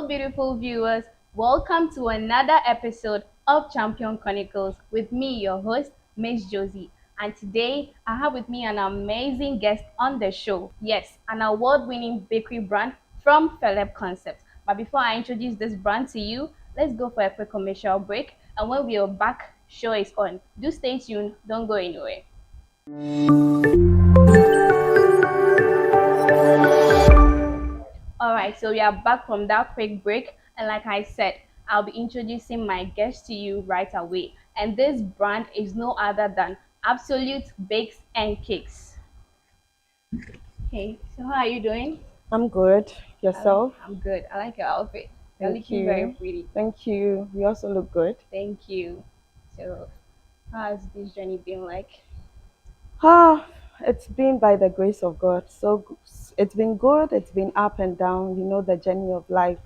Hello, beautiful viewers. Welcome to another episode of Champion Chronicles with me, your host, Miss Josie. And today, I have with me an amazing guest on the show. Yes, an award-winning bakery brand from Philip Concepts. But before I introduce this brand to you, let's go for a quick commercial break. And when we are back, show is on. Do stay tuned. Don't go anywhere. All right, so we are back from that quick break, and like I said, I'll be introducing my guest to you right away. And this brand is no other than Absolut Bakes and Cakes. Hey, so how are you doing? I'm good. Yourself? I'm good. I like your outfit. You're Thank looking very you. pretty. Thank you. You also look good. Thank you. So, how has this journey been like? Ah, it's been by the grace of God. It's been good. It's been up and down. You know the journey of life.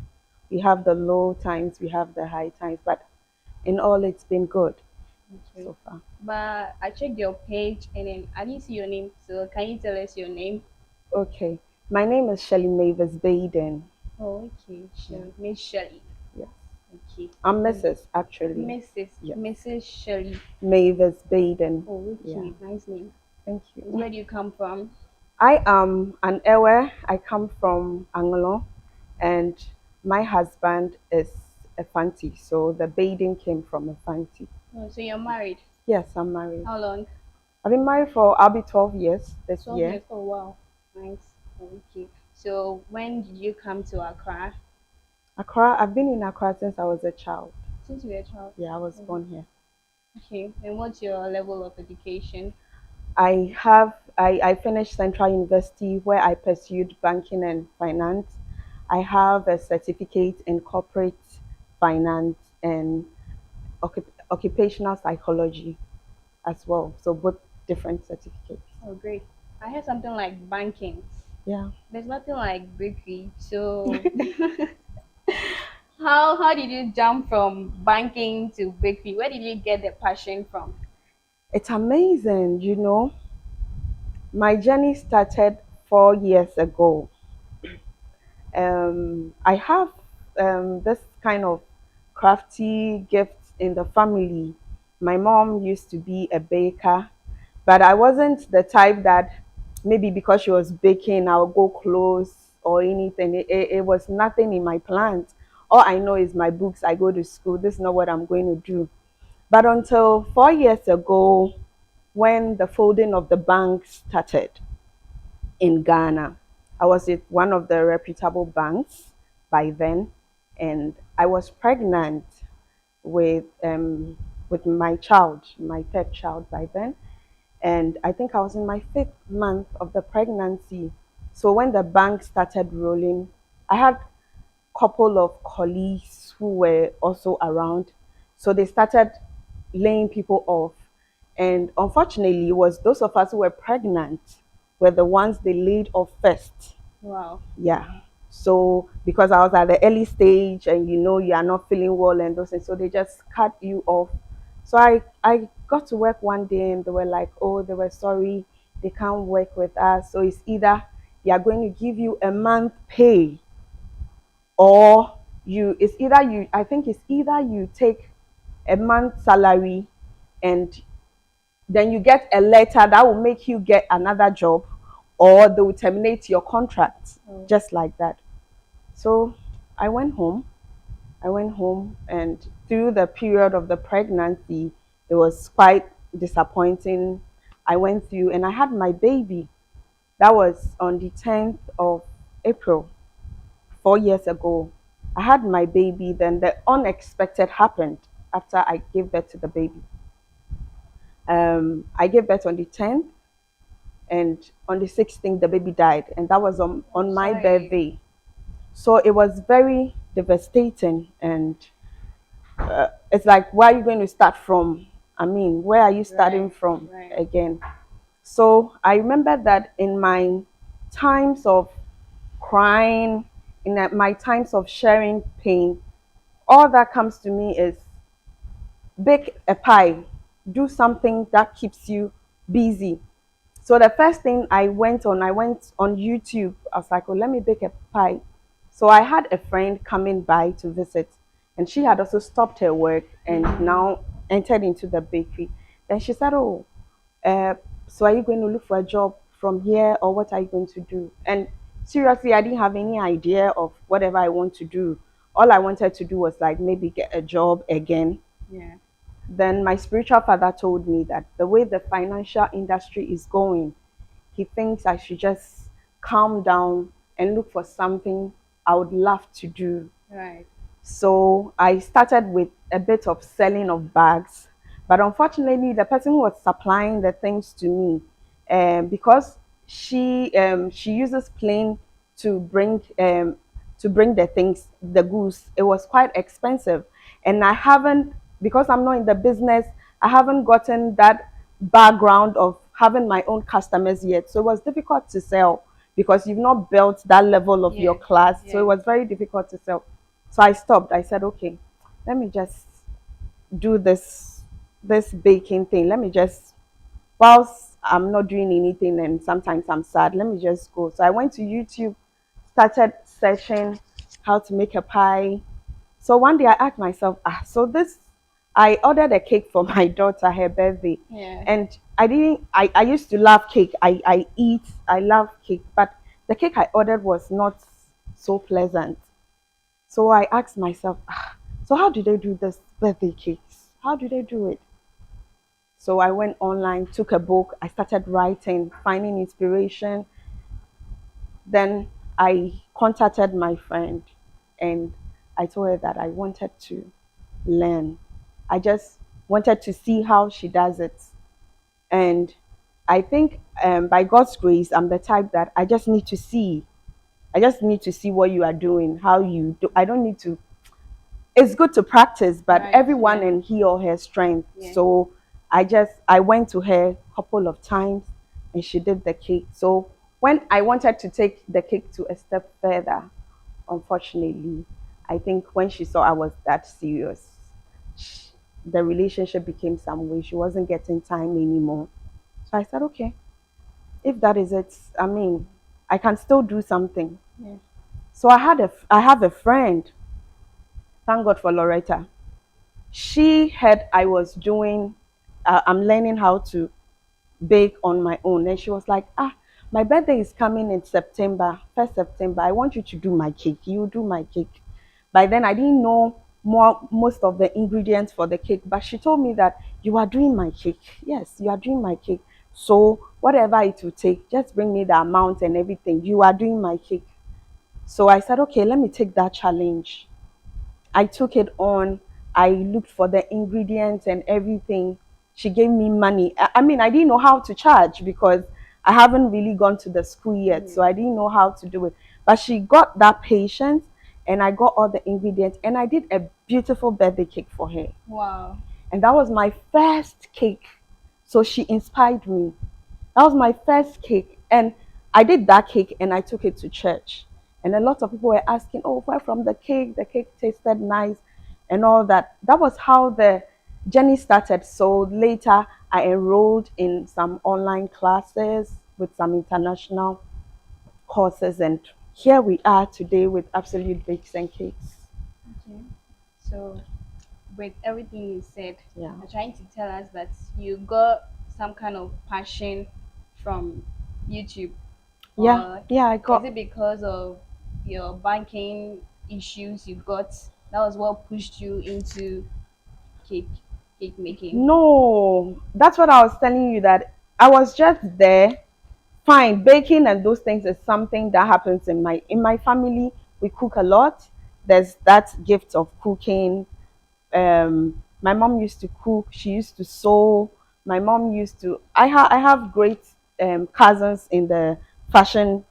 We have the low times, we have the high times, but in all, it's been good Okay. so far. But I checked your page and then I didn't see your name. So, can you tell us your name? Okay. My name is Shelly Mavis Baden. Oh, okay. Yeah. Sure. Miss Shelley. Yes. Okay. I'm Mrs. actually. Mrs. Yeah. Mrs. Shelley. Mavis Baden. Oh, Yeah. okay. Nice name. Thank you. Where do you come from? I am an Ewe. I come from Anglo, and my husband is a Fanti. So the bathing came from a Fanti. Oh, so you're married. Yes, I'm married. How long? I've been married for, I'll be 12 years this 12 year. years. Oh, wow. Nice. Okay. So when did you come to Accra? Accra, I've been in Accra since I was a child. Since you were a child. Yeah, I was born here. Okay. And what's your level of education? I finished Central University where I pursued banking and finance. I have a certificate in corporate finance and occupational psychology as well. So both different certificates. Oh, great. I heard something like banking. Yeah. There's nothing like bakery. So how did you jump from banking to bakery? Where did you get the passion from? It's amazing, My journey started 4 years ago. I have this kind of crafty gift in the family. My mom used to be a baker, but I wasn't the type that maybe because she was baking, I would go close or anything. It was nothing in my plans. All I know is my books, I go to school. This is not what I'm going to do. But until 4 years ago, when the folding of the bank started in Ghana, I was at one of the reputable banks by then, and I was pregnant with my child, my third child by then, and I think I was in my 5th month of the pregnancy. So when the bank started rolling, I had a couple of colleagues who were also around. So they started laying people off. And unfortunately, it was those of us who were pregnant were the ones they laid off first. Wow. Yeah. So because I was at the early stage and you are not feeling well and those things, so they just cut you off. So I got to work one day and they were like, oh, they were sorry, they can't work with us. So it's either they are going to give you a month pay or I think it's either you take a month salary and then you get a letter that will make you get another job, or they will terminate your contract Oh. just like that. So I went home. I went home, and through the period of the pregnancy, it was quite disappointing. I went through and I had my baby. That was on the 10th of April, 4 years ago. I had my baby, then the unexpected happened after I gave birth to the baby. I gave birth on the 10th, and on the 16th, the baby died, and that was on my Sorry. birthday. So it was very devastating, and it's like, where are you going to start from? I mean, where are you starting Right, from right. again? So I remember that in my times of crying, my times of sharing pain, all that comes to me is bake a pie, do something that keeps you busy. So the first thing I went on YouTube. I was like, oh, let me bake a pie. So I had a friend coming by to visit, and she had also stopped her work and now entered into the bakery. Then she said, "Oh, uh, so are you going to look for a job from here, or what are you going to do?" And seriously, I didn't have any idea of whatever I want to do. All I wanted to do was like maybe get a job again. Yeah. Then my spiritual father told me that the way the financial industry is going, he thinks I should just calm down and look for something I would love to do. Right. So I started with a bit of selling of bags, but unfortunately, the person who was supplying the things to me, because she uses plane to bring the things, the goods. It was quite expensive, and I haven't, because I'm not in the business. I haven't gotten that background of having my own customers yet. So it was difficult to sell because you've not built that level of your Yeah. class. So it Yeah. was very difficult to sell. So I stopped. I said, okay, let me just do this baking thing. Let me just, whilst I'm not doing anything and sometimes I'm sad, let me just go. So I went to YouTube, started searching how to make a pie. So one day I asked myself, so this, I ordered a cake for my daughter, her birthday. Yeah. And I didn't, I used to love cake. I love cake, but the cake I ordered was not so pleasant. So I asked myself, so how do they do this birthday cakes? How do they do it? So I went online, took a book, I started writing, finding inspiration. Then I contacted my friend and I told her that I wanted to learn. I just wanted to see how she does it. And I think by God's grace, I'm the type that I just need to see. I just need to see what you are doing, how you do. I don't need to, it's good to practice, but Right. everyone Yeah. and he or her strength. Yeah. So I went to her a couple of times and she did the cake. So when I wanted to take the cake to a step further, unfortunately, I think when she saw I was that serious, sh the relationship became some way. She wasn't getting time anymore. So I said, okay, if that is it, I mean, I can still do something. Yeah. So I have a friend. Thank God for Loretta. She heard I was doing, I'm learning how to bake on my own. And she was like, my birthday is coming in September, 1st September. I want you to do my cake. You do my cake. By then, I didn't know most of the ingredients for the cake, but she told me that you are doing my cake. Yes, you are doing my cake. So whatever it will take, just bring me the amount and everything. You are doing my cake. So I said, okay, let me take that challenge. I took it on. I looked for the ingredients and everything. She gave me money. I mean, I didn't know how to charge because I haven't really gone to the school yet. Yeah. So I didn't know how to do it. But she got that patience and I got all the ingredients and I did a beautiful birthday cake for her. Wow. And that was my first cake. So she inspired me. That was my first cake. And I did that cake and I took it to church. And a lot of people were asking, oh, where from the cake? The cake tasted nice and all that. That was how the journey started. So later, I enrolled in some online classes with some international courses. And here we are today with Absolute Bakes and Cakes. Okay. So, with everything you said, Yeah. you're trying to tell us that you got some kind of passion from YouTube, Yeah. or Yeah, I is got. it because of your banking issues you got that was what pushed you into cake cake making? No, that's what I was telling you that I was just there. Fine, baking and those things is something that happens in my family. We cook a lot. There's that gift of cooking. My mom used to cook. She used to sew. My mom used to. I have great cousins in the fashion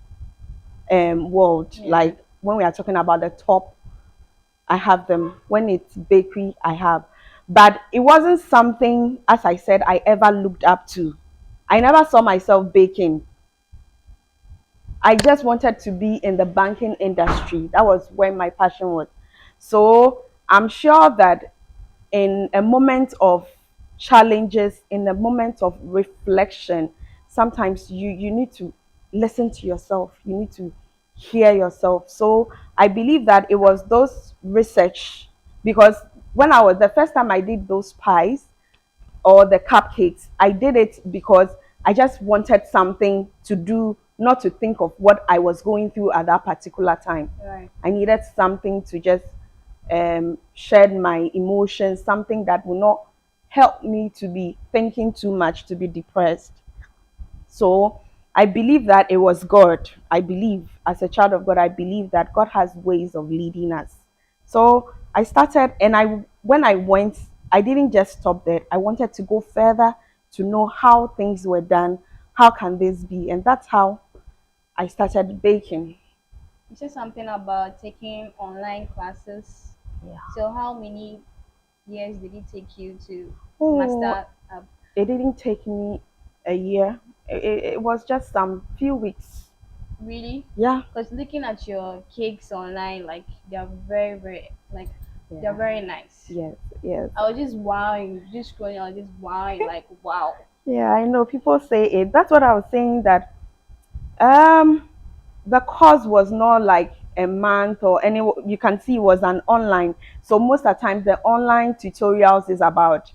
world. Yeah. Like when we are talking about the top, I have them. When it's bakery, I have. But it wasn't something, as I said, I ever looked up to. I never saw myself baking. I just wanted to be in the banking industry. That was where my passion was. So I'm sure that in a moment of challenges, in a moment of reflection, sometimes you need to listen to yourself. You need to hear yourself. So I believe that it was those research, because when I was the first time I did those pies or the cupcakes, I did it because I just wanted something to do, not to think of what I was going through at that particular time. Right. I needed something to just shed my emotions, something that will not help me to be thinking too much, to be depressed. So I believe that it was God. I believe, as a child of God, I believe that God has ways of leading us. So I started, and when I went, I didn't just stop there. I wanted to go further to know how things were done. How can this be? And that's how I started baking. You said something about taking online classes. Yeah. So how many years did it take you to Oh, master? it didn't take me a year. It was just some few weeks. Really? Yeah. Because looking at your cakes online, like they're very, very, like they're Yeah. very nice. Yes. Yes. I was just wowing, just scrolling, I was just wowing, like wow. Yeah, I know people say it. That's what I was saying, that um the course was not like a month or any, you can see it was an online. So most of the time the online tutorials is about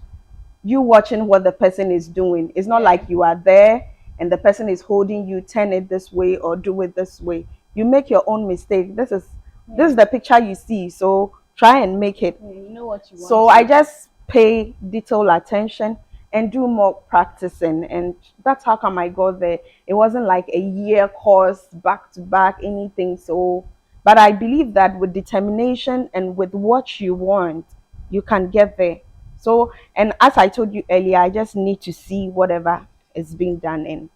you watching what the person is doing. It's not Yeah. like you are there and the person is holding you, turn it this way or do it this way. You make your own mistake. This Yeah. is the picture you see. So try and make it. Yeah, you know what you want So I to. just pay detailed attention and do more practicing, and that's how come I got there. It wasn't like a year course back to back anything. So but I believe that with determination and with what you want, you can get there. So, and as I told you earlier, I just need to see whatever is being done and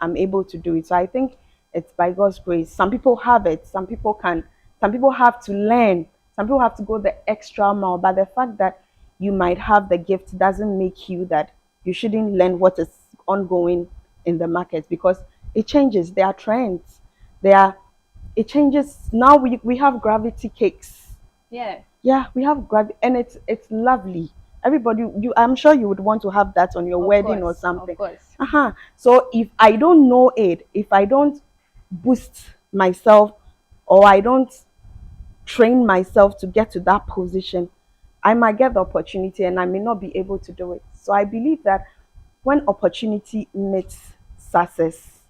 I'm able to do it. So I think it's by God's grace. Some people have it, some people can, some people have to learn, some people have to go the extra mile. But the fact that you might have the gift doesn't make you that you shouldn't learn what is ongoing in the market, because it changes. There are trends. There are, it changes. Now we have gravity cakes. Yeah, Yeah, we have gravity, and it's lovely. Everybody, you, I'm sure you would want to have that on your of wedding or course, of something. course. Uh-huh. So if I don't know it, if I don't boost myself, or I don't train myself to get to that position, I might get the opportunity and I may not be able to do it. So I believe that when opportunity meets success,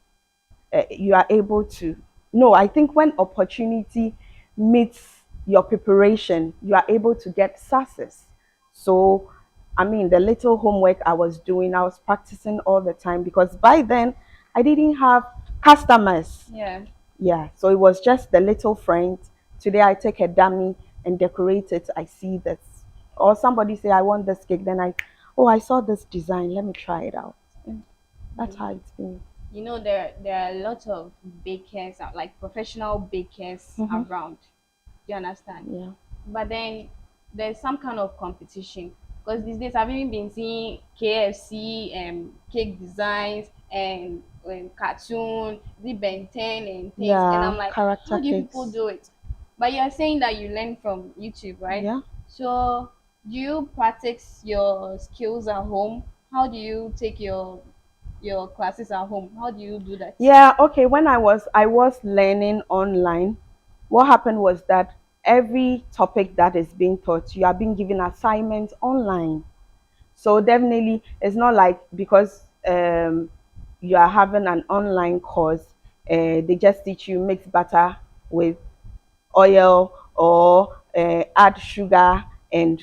you are able to, no, I think when opportunity meets your preparation, you are able to get success. So I mean, the little homework I was doing, I was practicing all the time, because by then I didn't have customers. Yeah. Yeah, so it was just the little friends. Today I take a dummy and decorate it. I see this, or somebody say I want this cake, then I, oh, I saw this design, let me try it out. And that's Mm. how it's been. You know there are a lot of bakers, like professional bakers Mm-hmm. around. Do you understand? Yeah. But then there's some kind of competition, because these days I've even been seeing KFC and cake designs and cartoon, the Ben 10 and things, and I'm Yeah, like, character how do you people cakes. do it? But you're saying that you learn from YouTube, right? Yeah. So do you practice your skills at home? How do you take your classes at home? How do you do that? Yeah, okay. When I was learning online, what happened was that every topic that is being taught, you are being given assignments online. So definitely it's not like because you are having an online course, they just teach you mix butter with oil, or add sugar, and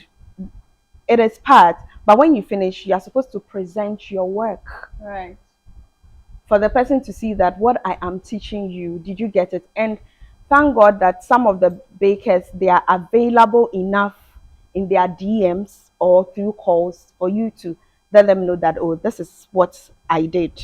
it is part. But when you finish, you are supposed to present your work Right. for the person to see that what I am teaching you, did you get it? And thank God that some of the bakers, they are available enough in their DMs or through calls for you to let them know that, oh, this is what I did.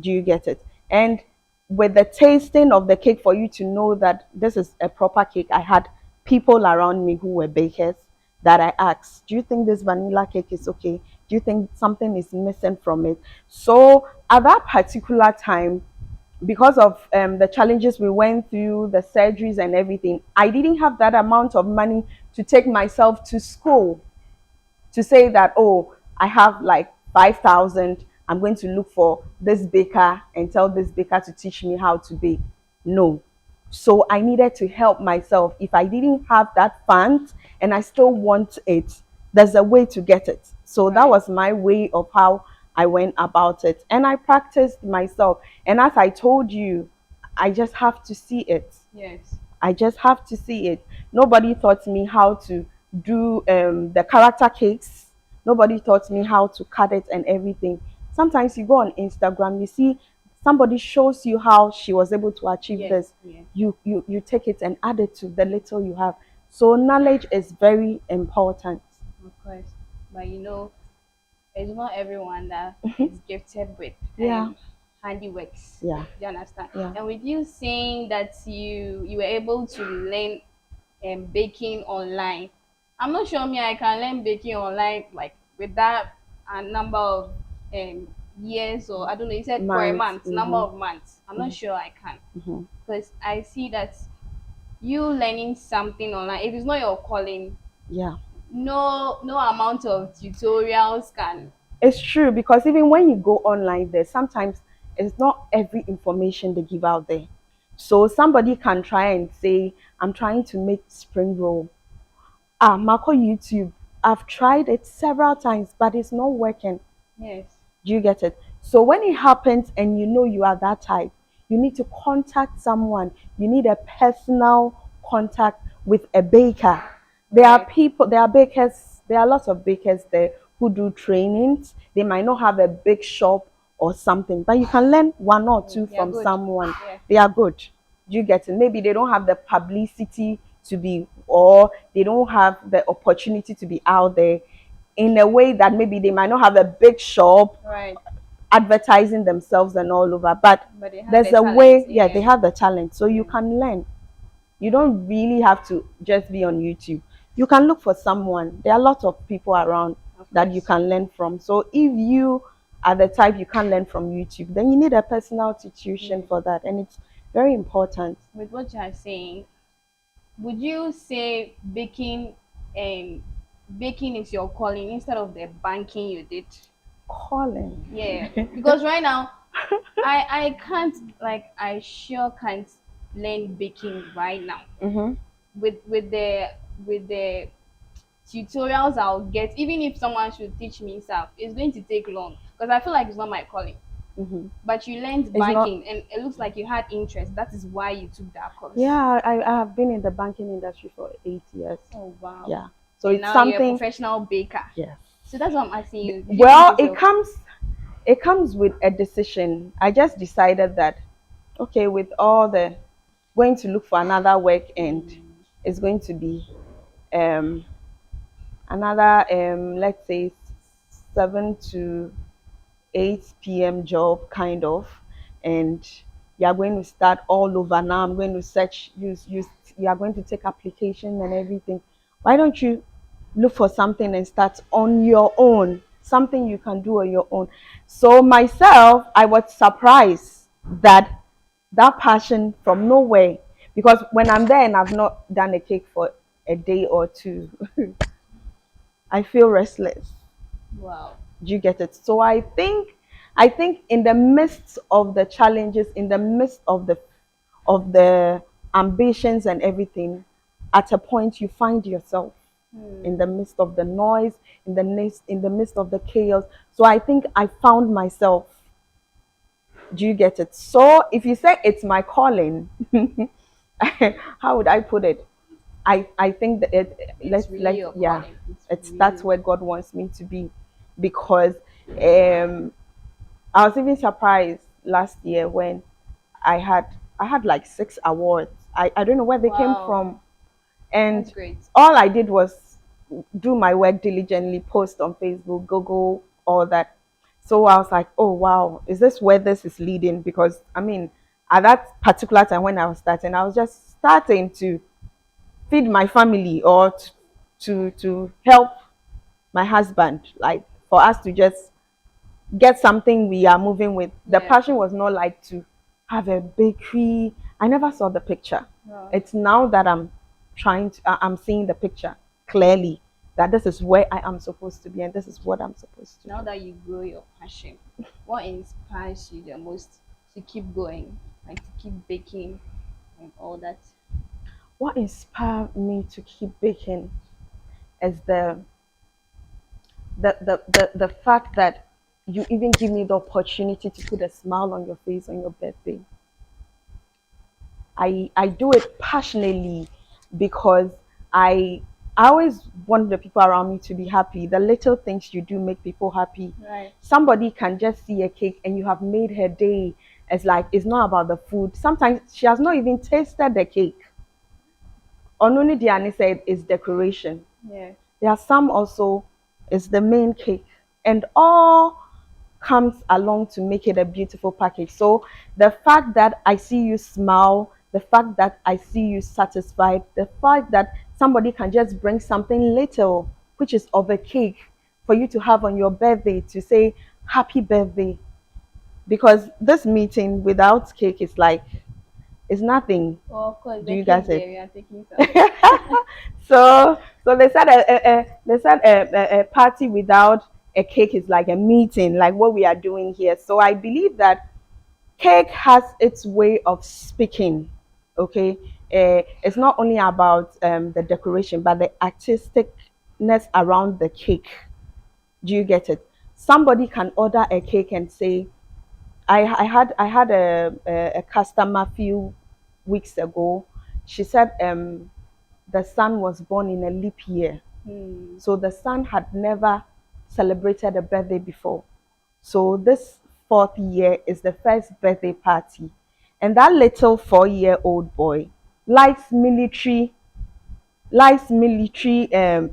Do you get it? And with the tasting of the cake, for you to know that this is a proper cake, I had people around me who were bakers that I asked, do you think this vanilla cake is okay? Do you think something is missing from it? So at that particular time, because of the challenges we went through, the surgeries and everything, I didn't have that amount of money to take myself to school, to say that, oh, I have like 5,000, I'm going to look for this baker and tell this baker to teach me how to bake. No. So I needed to help myself. If I didn't have that fund and I still want it, there's a way to get it. So that Right. was my way of how I went about it. And I practiced myself. And as I told you, I just have to see it. Yes. I just have to see it. Nobody taught me how to do the character cakes. Nobody taught me how to cut it and everything. Sometimes you go on Instagram, you see somebody shows you how she was able to achieve Yes. this. Yes. You take it and add it to the little you have. So knowledge is very important. Of course. But it's not everyone that is gifted with Yeah, handiworks. yeah, Do you understand? yeah. And with you saying that you were able to learn baking online, I'm not sure me I can learn baking online like with that number of um years, or I don't know. You said for a Months. month, number of months. I'm not sure I can, Hmm. because I see that you learning something online, if it's not your calling, Yeah. no amount of tutorials can. It's true because even when you go online there, sometimes it's not every information they give out there. So somebody can try and say, I'm trying to make spring roll. Ah, Marco YouTube. I've tried it several times, but it's not working. Yes. Do you get it? So when it happens and you know you are that type, you need to contact someone. You need a personal contact with a baker. There are Right. people, there are bakers, there are lots of bakers there who do trainings. They might not have a big shop or something, but you can learn one or two They are from good. someone. Yeah. They are good. Do you get it? Maybe they don't have the publicity to be, or they don't have the opportunity to be out there in a way that maybe they might not have a big shop Right. advertising themselves and all over, but But they have there's the a talent. way. Yeah, they Yeah. have the talent, so you Yeah. can learn. You don't really have to just be on YouTube. You can look for someone. There are lots of people around Of that you course. can learn from. So if you are the type you can't learn from YouTube, then you need a personal tuition Yeah. for that, and it's very important. With what you are saying, would you say baking is your calling instead of the banking you did? Calling. Yeah, because right now I can't, like, I sure can't learn baking right now Mm-hmm. with the tutorials I'll get. Even if someone should teach me stuff, it's going to take long because I feel like it's not my calling. Mm-hmm. But you learned It's not. banking and it looks like you had interest. That is why you took that course. Yeah, I have been in the banking industry for 8 years. Oh wow. Yeah, so And it's now you're a something. professional baker. Yes. So that's what I'm asking you. Do you think Well, it's your it comes with a decision. I just decided that okay, with all the going to look for another work, and it's going to be um another let's say 7 to 8 p.m. job kind of, and you are going to start all over. Now I'm going to search, use, you are going to take application and everything. Why don't you look for something and start on your own, something you can do on your own? So myself, I was surprised that that passion from nowhere, because when I'm there and I've not done a cake for a day or two, I feel restless. wow. Do you get it? So I think in the midst of the challenges, in the midst of the ambitions and everything, at a point you find yourself in the midst of the noise, in the midst of the chaos. So I think I found myself. Do you get it? So if you say it's my calling, how would I put it? I think that It's really let's your yeah, calling. It's it's that's really. where God wants me to be, because um I was even surprised last year when I had like 6 awards. I don't know where they came Wow. from, and That's great. all I did was do my work diligently, post on Facebook, Google, all that. So I was like, oh wow, is this where this is leading? Because I mean, at that particular time when I was starting, I was just starting to feed my family, or to help my husband, like for us to just get something we are moving with. The Yeah. passion was not like to have a bakery. I never saw the picture. Wow. It's now that I'm seeing the picture clearly, that this is where I am supposed to be and this is what I'm supposed to Now do. that you grow your passion, what inspires you the most to keep going, like to keep baking, and all that. What inspired me to keep baking is the fact that you even give me the opportunity to put a smile on your face on your birthday. I do it passionately because I I always want the people around me to be happy. The little things you do make people happy. Right. Somebody can just see a cake and you have made her day. It's like it's not about the food. Sometimes she has not even tasted the cake. Onuni Diani said it's decoration. Yeah. There are some also is the main cake. And all comes along to make it a beautiful package. So the fact that I see you smile, the fact that I see you satisfied, the fact that somebody can just bring something little, which is of a cake, for you to have on your birthday to say happy birthday. Because this meeting without cake is like it's nothing. Well, of course, Do the you cake guys there, it? we are taking some. So they said a party without a cake is like a meeting, like what we are doing here. So I believe that cake has its way of speaking. Okay, it's not only about the decoration, but the artisticness around the cake. Do you get it? Somebody can order a cake and say, I had a customer a few weeks ago. She said the son was born in a leap year. Hmm. So the son had never celebrated a birthday before. So this fourth year is the first birthday party. And that little 4-year-old boy likes military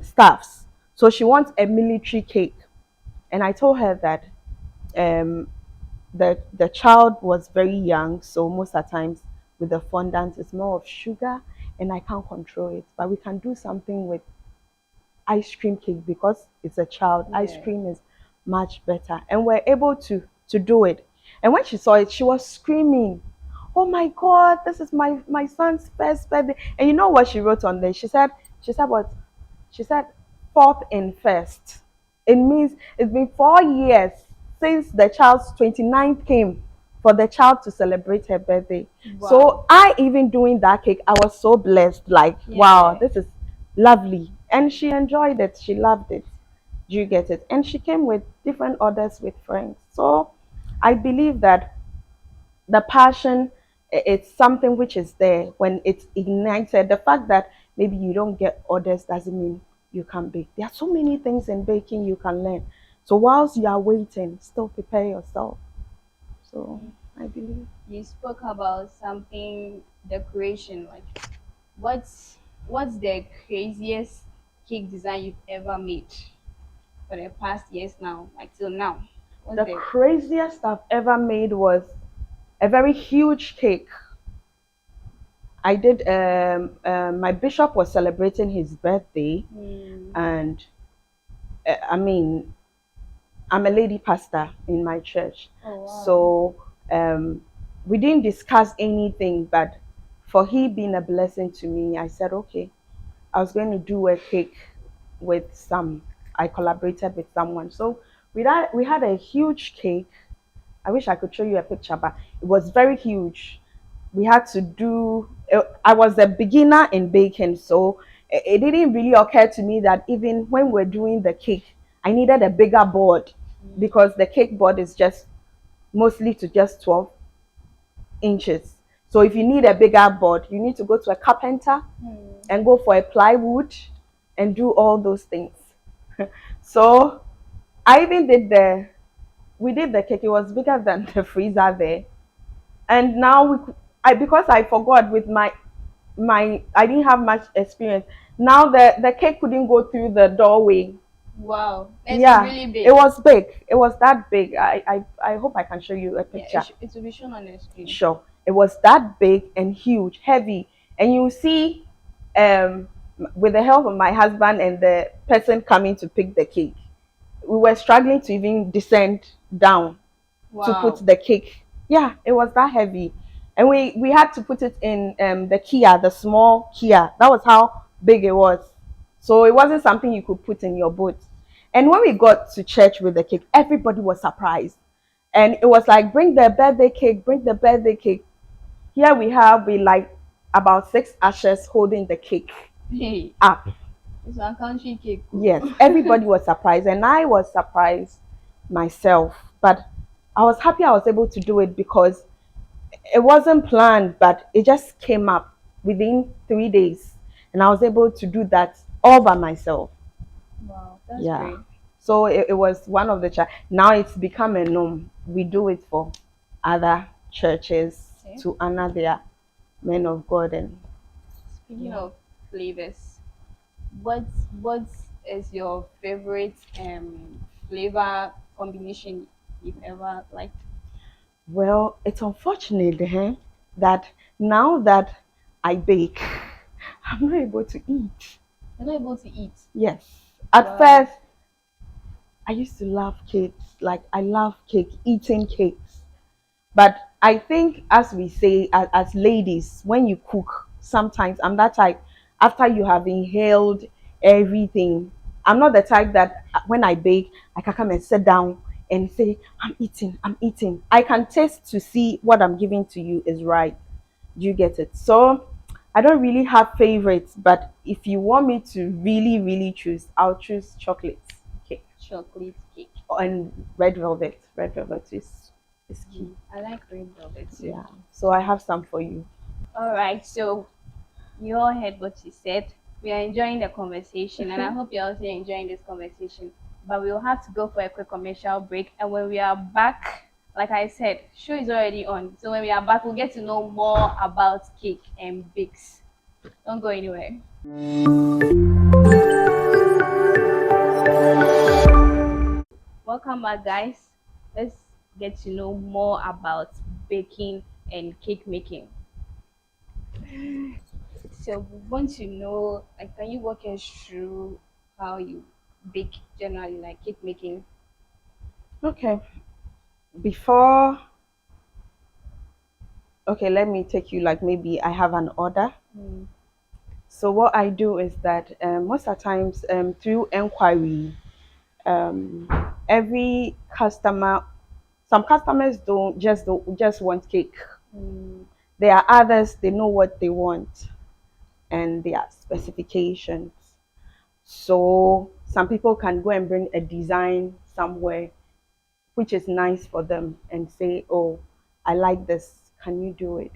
staffs. So she wants a military cake. And I told her that um, the child was very young, so most of the times with the fondant it's more of sugar and I can't control it. But we can do something with ice cream cake because it's a child. Ice Yeah. cream is much better. And we're able to do it. And when she saw it, she was screaming, "Oh my God, this is my son's first birthday." And you know what she wrote on there? She said what? She said fourth and first. It means it's been 4 years since the child's 29th came for the child to celebrate her birthday. Wow. So I even doing that cake, I was so blessed. Like, wow, Yeah. this is lovely. And she enjoyed it. She loved it. Do you get it? And she came with different orders with friends. So I believe that the passion it's something which is there when it's ignited. The fact that maybe you don't get orders doesn't mean you can't bake. There are so many things in baking you can learn. So whilst you are waiting, still prepare yourself. So I believe You spoke about something decoration. Like, what's the craziest cake design you've ever made for the past years now, like till now? What's the the craziest I've ever made was a very huge cake. I did my bishop was celebrating his birthday, Hmm. and I mean I'm a lady pastor in my church. Oh wow. So we didn't discuss anything, but for he being a blessing to me, I said, okay, I was going to do a cake with I collaborated with someone. So we had a huge cake. I wish I could show you a picture, but it was very huge. We had to do, I was a beginner in baking, so it didn't really occur to me that even when we're doing the cake, I needed a bigger board because the cake board is just mostly to just 12 inches. So if you need a bigger board, you need to go to a carpenter Hmm. and go for a plywood and do all those things. So I even we did the cake. It was bigger than the freezer there. And now because I forgot with my I didn't have much experience. Now the cake couldn't go through the doorway. Wow. It was Yeah, really it big. was big. It was that big. I hope I can show you a Yeah, picture. it will be shown on the screen. Sure. It was that big and huge, heavy. And you see, um, with the help of my husband and the person coming to pick the cake, we were struggling to even descend down to put Wow. the cake. Yeah, it was that heavy. And we had to put it in the Kia, the small Kia. That was how big it was. So it wasn't something you could put in your boat. And when we got to church with the cake, everybody was surprised. And it was like, bring the birthday cake, bring the birthday cake. Here we have, we like about 6 ushers holding the cake Hey, up. it's a country cake. Yes, everybody was surprised, and I was surprised myself. But I was happy I was able to do it because it wasn't planned, but it just came up within 3 days, and I was able to do that all by myself. Wow, that's Yeah. great. So it was one of the now it's become a norm. We do it for other churches Okay. to honor their men of God and Speaking yeah. of flavors, what is your favorite flavor combination you've ever liked? Well, it's unfortunate that now that I bake, I'm not able to eat. You're not able to eat. Yes. At Wow. first, I used to love cakes. Like I love cake, eating cakes. But I think, as we say, as ladies, when you cook, sometimes I'm that type. After you have inhaled everything, I'm not the type that when I bake, I can come and sit down and say, I'm eating, I'm eating. I can taste to see what I'm giving to you is right. You get it? So I don't really have favorites, but if you want me to really, really choose, I'll choose chocolate cake Chocolate cake. and red velvet. Red velvet is key. I like red velvet too. Yeah. So I have some for you. All right, so you all heard what she said. We are enjoying the conversation, and I hope you're also enjoying this conversation. But we will have to go for a quick commercial break, and when we are back, like I said, show is already on. So when we are back, we'll get to know more about cake and bakes. Don't go anywhere. Welcome back, guys. Let's get to know more about baking and cake making. So we want to know, like, can you walk us through how you bake generally, like cake making? Okay. Before, okay, let me take you like maybe I have an order. Mm, So what I do is that most of the times through inquiry, um, every customer, some customers don't just want cake. mm, There are others, they know what they want and their specifications. So some people can go and bring a design somewhere which is nice for them and say, oh, I like this. Can you do it?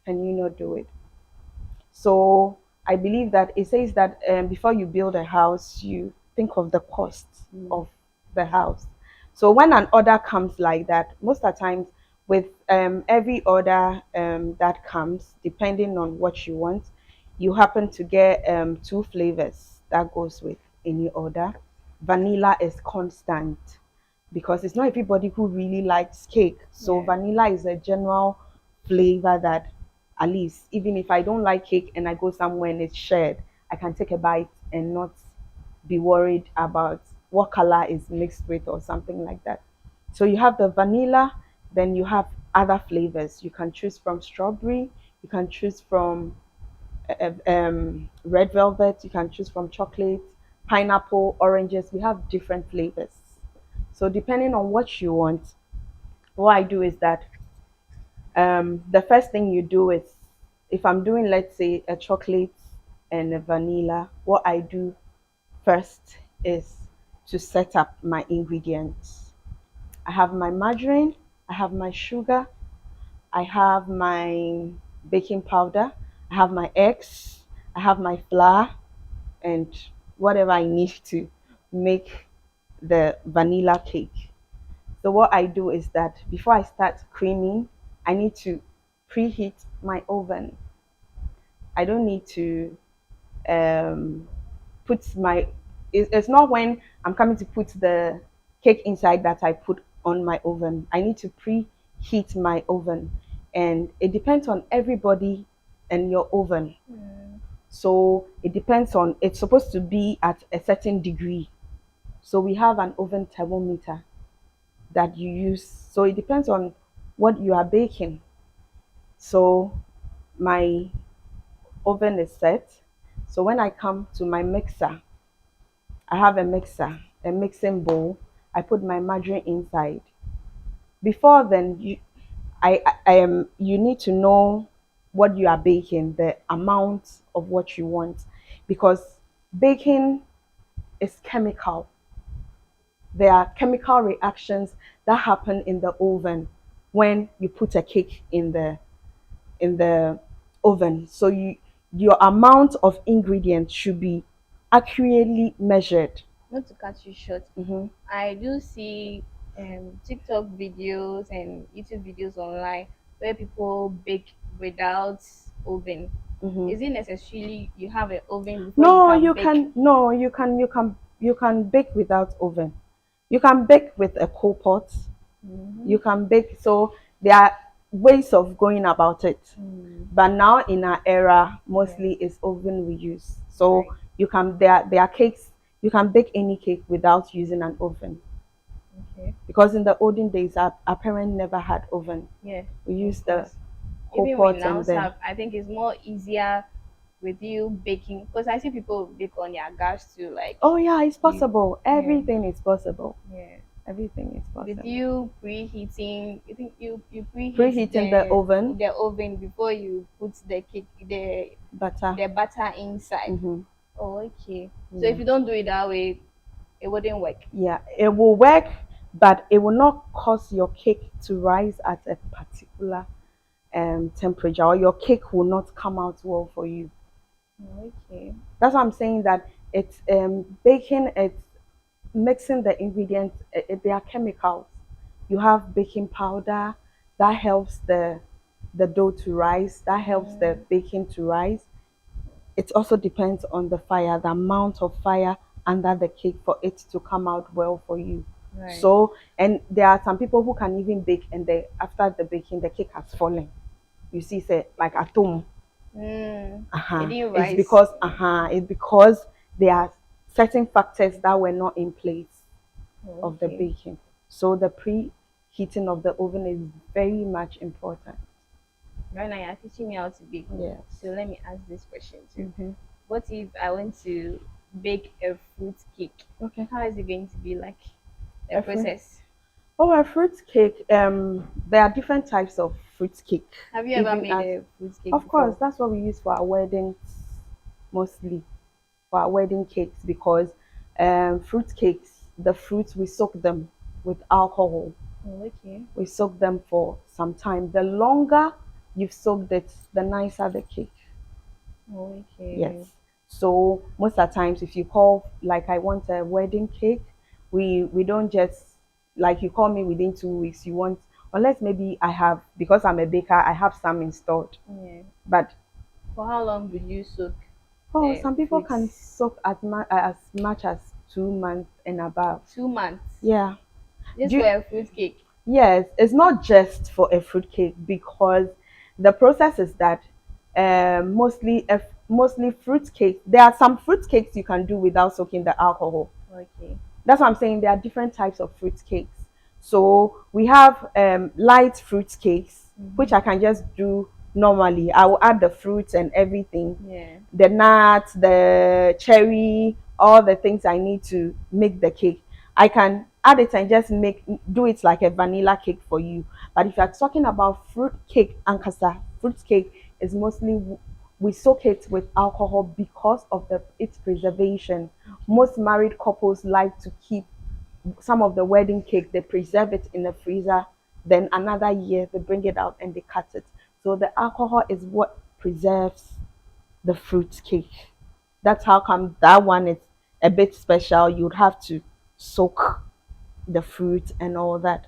Can you not do it? So I believe that it says that before you build a house, you think of the cost mm. of the house. So when an order comes like that, most of the times with every order that comes, depending on what you want, you happen to get two flavors that goes with any order. Vanilla is constant because it's not everybody who really likes cake. So Yeah. vanilla is a general flavor that at least even if I don't like cake and I go somewhere and it's shared, I can take a bite and not be worried about what color is mixed with or something like that. So you have the vanilla, then you have other flavors. You can choose from strawberry, you can choose from red velvet, you can choose from chocolate, pineapple, oranges. We have different flavors. So depending on what you want, what I do is that the first thing you do is if I'm doing, let's say, a chocolate and a vanilla, what I do first is to set up my ingredients. I have my margarine, I have my sugar, I have my baking powder, I have my eggs, I have my flour, and whatever I need to make the vanilla cake. So what I do is that before I start creaming, I need to preheat my oven. I don't need to um, put my. It's not when I'm coming to put the cake inside that I put on my oven. I need to preheat my oven, and it depends on everybody and your oven. Mm, So it depends on. It's supposed to be at a certain degree. So we have an oven thermometer that you use. So it depends on what you are baking. So my oven is set. So when I come to my mixer, I have a mixer, a mixing bowl. I put my margarine inside. Before then, you, I am. You need to know what you are baking, the amount of what you want, because baking is chemical. There are chemical reactions that happen in the oven when you put a cake in the oven. So your amount of ingredients should be accurately measured. Not to cut you short, Mm-hmm. I do see TikTok videos and YouTube videos online where people bake without oven. Mm-hmm. Is it necessarily you have an oven before you No, can you bake? can no, you can bake without oven. You can bake with a coal pot. Mm-hmm. You can bake. So there are ways of going about it. Mm, But now in our era, yeah, mostly it's oven we use. So right. you can there are cakes. You can bake any cake without using an oven, Okay. because in the olden days our parents never had oven. Yeah, We of used the course. coal Even we pot now and the have, I think it's more easier with you baking because I see people bake on their gas too. Like oh yeah, it's you, possible. yeah, Everything is possible. yeah. Everything is With possible. you preheating, you think you preheat Preheating the oven, the oven before you put the cake butter. the butter inside. Mm-hmm. Oh, okay. So Yeah. if you don't do it that way, it wouldn't work. Yeah, it will work, but it will not cause your cake to rise at a particular temperature, or your cake will not come out well for you. Okay. That's why I'm saying that it's baking, it's mixing the ingredients. They are chemicals. You have baking powder that helps the dough to rise, that helps the Mm, baking to rise. It also depends on the fire, the amount of fire under the cake for it to come out well for you. right. So, and there are some people who can even bake, and they after the baking, the cake has fallen. You see, say like at home, It uh-huh. didn't It's rise. because it's because there are certain factors that were not in place Oh, of the okay. baking. So the preheating of the oven is very much important. Right now, you're teaching me how to bake. Yes. So let me ask this question too. Mm-hmm. What if I want to bake a fruit cake? Okay. How is it going to be like the A fruit. process? Oh, a fruit cake. There are different types of fruit cake. Have you ever Even made as, a fruit cake of course, before? that's what we use for our weddings, mostly for our wedding cakes, because fruit cakes, the fruits we soak them with alcohol. Oh, okay. We soak them for some time. The longer you've soaked it, the nicer the cake. Oh, Yes. okay. So most of the times, if you call like I want a wedding cake, we don't just like you call me within 2 weeks. You want, unless maybe I have, because I'm a baker, I have some installed. Yeah. But For how long would you soak oh, the some people can fruits? soak as much as 2 months and above. 2 months. Yeah. Just Do for you, a fruit cake. yes, it's not just for a fruit cake, because the process is that mostly fruit cake. There are some fruit cakes you can do without soaking the alcohol. Okay. That's what I'm saying. There are different types of fruit cakes. So we have light fruit cakes, which Mm-hmm. I can just do normally. I will add the fruits and everything, Yeah. the nuts, the cherry, all the things I need to make the cake. I can add it and just do it like a vanilla cake for you. But if you're talking about fruit cake, ankasa, fruit cake is mostly we soak it with alcohol because of its preservation. Okay. Most married couples like to keep some of the wedding cake, they preserve it in the freezer, then another year they bring it out and they cut it. So the alcohol is what preserves the fruit cake. That's how come that one is a bit special. You'd have to soak the fruit and all that.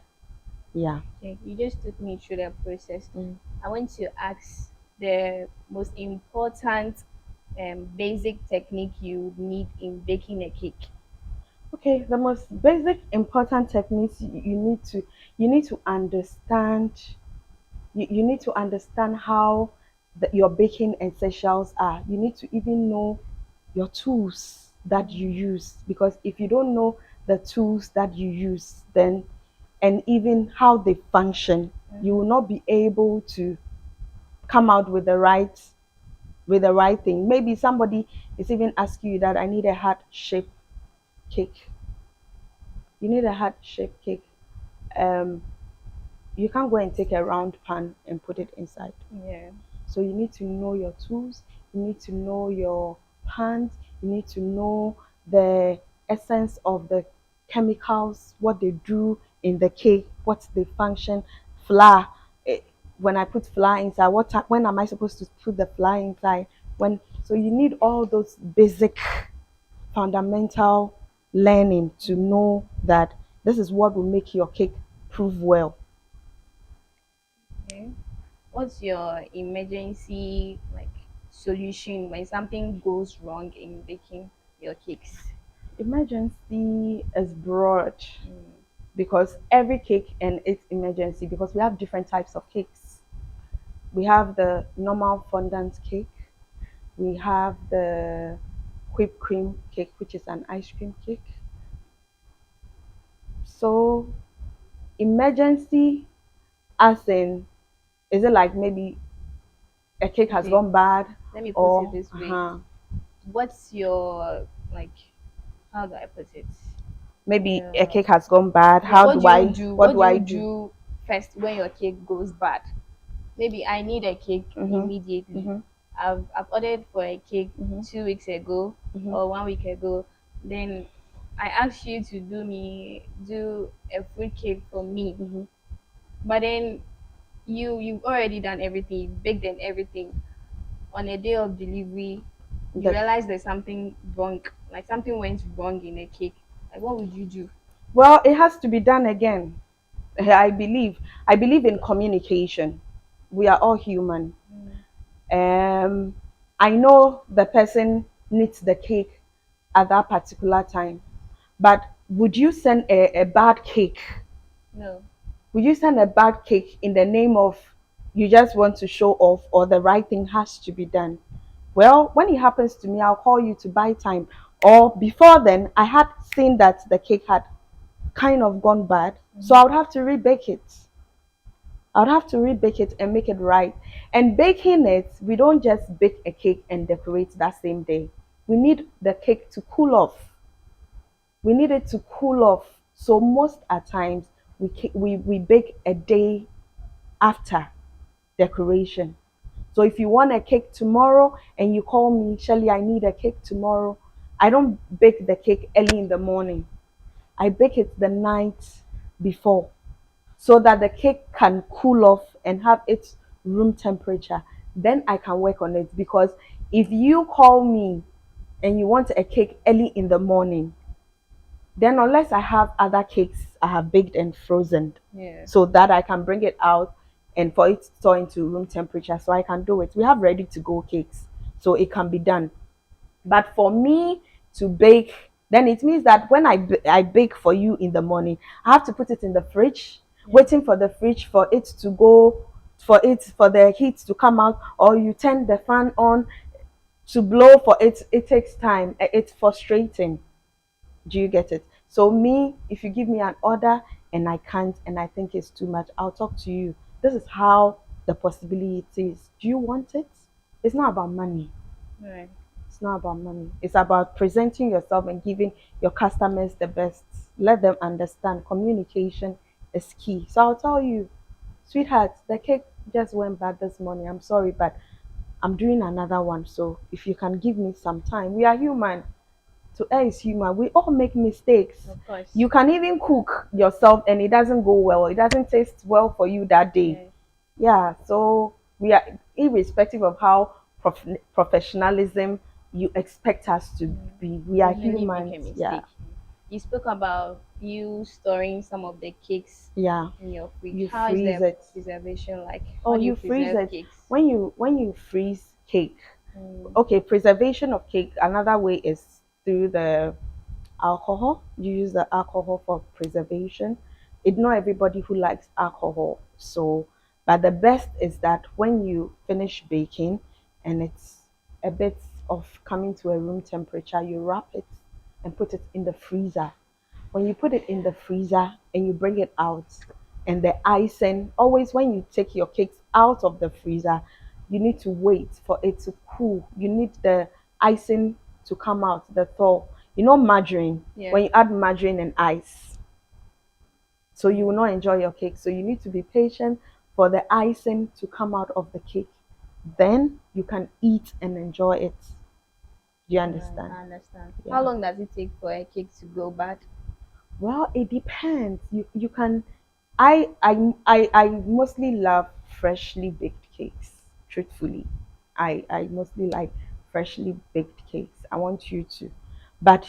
Yeah. Okay. You just took me through the process. Mm. I want to ask the most important basic technique you need in baking a cake. Okay, the most basic important techniques you need to understand, you need to understand how your baking essentials are. You need to even know your tools that you use, because if you don't know the tools that you use, then and even how they function, you will Mm-hmm. not be able to come out with the right thing. Maybe somebody is even asking you that I need a heart shaped cake. You need a heart shaped cake. Um, you can't go and take a round pan and put it inside. Yeah. So you need to know your tools, you need to know your pans, you need to know the essence of the chemicals, what they do in the cake, what's the function, flour. eh, When I put flour inside, when am I supposed to put the flour inside? When so you need all those basic fundamental learning to know that this is what will make your cake prove well. Okay. What's your emergency like solution when something goes wrong in baking your cakes? Emergency is broad Mm. because every cake and its emergency, because we have different types of cakes. We have the normal fondant cake, we have the whipped cream cake, which is an ice cream cake. So emergency, as in, is it like maybe a cake has Okay, gone bad, let me put it or this way. What's your like? How do I put it? maybe a Yeah. cake has gone bad? Okay. What do you do? What What do do I you do? do first when your cake goes bad? Maybe I need a cake Mhm. immediately. Mhm. I've ordered for a cake Mhm. 2 weeks ago Mhm. or 1 week ago. Then I asked you to do a fruit cake for me. Mhm. But then you've already done everything, you baked and everything. On a day of delivery, you The realize there's something wrong, like something went wrong in the cake. Like what would you do? Well, it has to be done again. I believe. I believe in communication. We are all human. Mm, Um, I know the person needs the cake at that particular time, but would you send a bad cake? no. Would you send a bad cake in the name of you just want to show off or the right thing has to be done? Well, when it happens to me, I'll call you to buy time. Or before then, I had seen that the cake had kind of gone bad, so I would have to rebake it. I would have to rebake it and make it right. And baking it, we don't just bake a cake and decorate that same day. We need the cake to cool off. We need it to cool off. So most at times we bake a day after decoration. So if you want a cake tomorrow and you call me, Shelly, I need a cake tomorrow. I don't bake the cake early in the morning. I bake it the night before so that the cake can cool off and have its room temperature. Then I can work on it because if you call me and you want a cake early in the morning, then unless I have other cakes I have baked and frozen Yeah. so that I can bring it out and for it to store into room temperature so I can do it. We have ready to go cakes so it can be done. But for me to bake, then it means that when I bake for you in the morning, I have to put it in the fridge, Yeah. waiting for the fridge for it to go, for the heat to come out, or you turn the fan on to blow for it. It takes time. It's frustrating. Do you get it? So me, if you give me an order and I can't and I think it's too much, I'll talk to you. This is how the possibility is. Do you want it? It's not about money. Right. It's not about money. It's about presenting yourself and giving your customers the best. Let them understand communication is key. So I'll tell you, sweetheart, the cake just went bad this morning. I'm sorry, but I'm doing another one. So if you can give me some time, we are human. To err is human. We all make mistakes. Of course. You can even cook yourself and it doesn't go well. It doesn't taste well for you that day. Yeah. Yeah, so we are irrespective of how professionalism you expect us to be. We are Definitely make a humans. Yeah, mistake. You spoke about you storing some of the cakes yeah. in your fridge. You How is freeze the it. preservation like? Oh, How do you you freeze preserve it. cakes? When you freeze cake. Mm, Okay, preservation of cake. Another way is through the alcohol. You use the alcohol for preservation. It's not everybody who likes alcohol. So, but the best is that when you finish baking and it's a bit of coming to a room temperature, you wrap it and put it in the freezer. When you put it in the freezer and you bring it out, and the icing, always when you take your cakes out of the freezer, you need to wait for it to cool. You need the icing to come out, the thaw. You know, margarine, yeah. when you add margarine and ice, so you will not enjoy your cake. So you need to be patient for the icing to come out of the cake. then you can eat and enjoy it. Do you Right, understand? I understand. How Yeah. long does it take for a cake to go bad? Well, it depends. You can. I mostly love freshly baked cakes. Truthfully, I mostly like freshly baked cakes. I want you to, but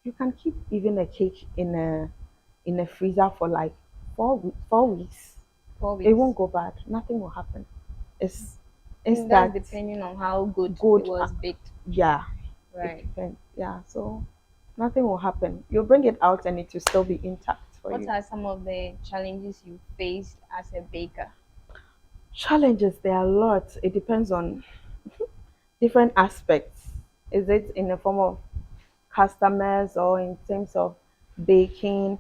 you can keep even a cake in a freezer for like 4 weeks. It 4 weeks. won't go bad. Nothing will happen. It's it's And that's that depending on how good it good. was baked. Yeah, it Right. depends. Yeah, so nothing will happen. You'll bring it out and it will still be intact for What you. are some of the challenges you faced as a baker? Challenges, there are lots. It depends on different aspects. Is it in the form of customers or in terms of baking,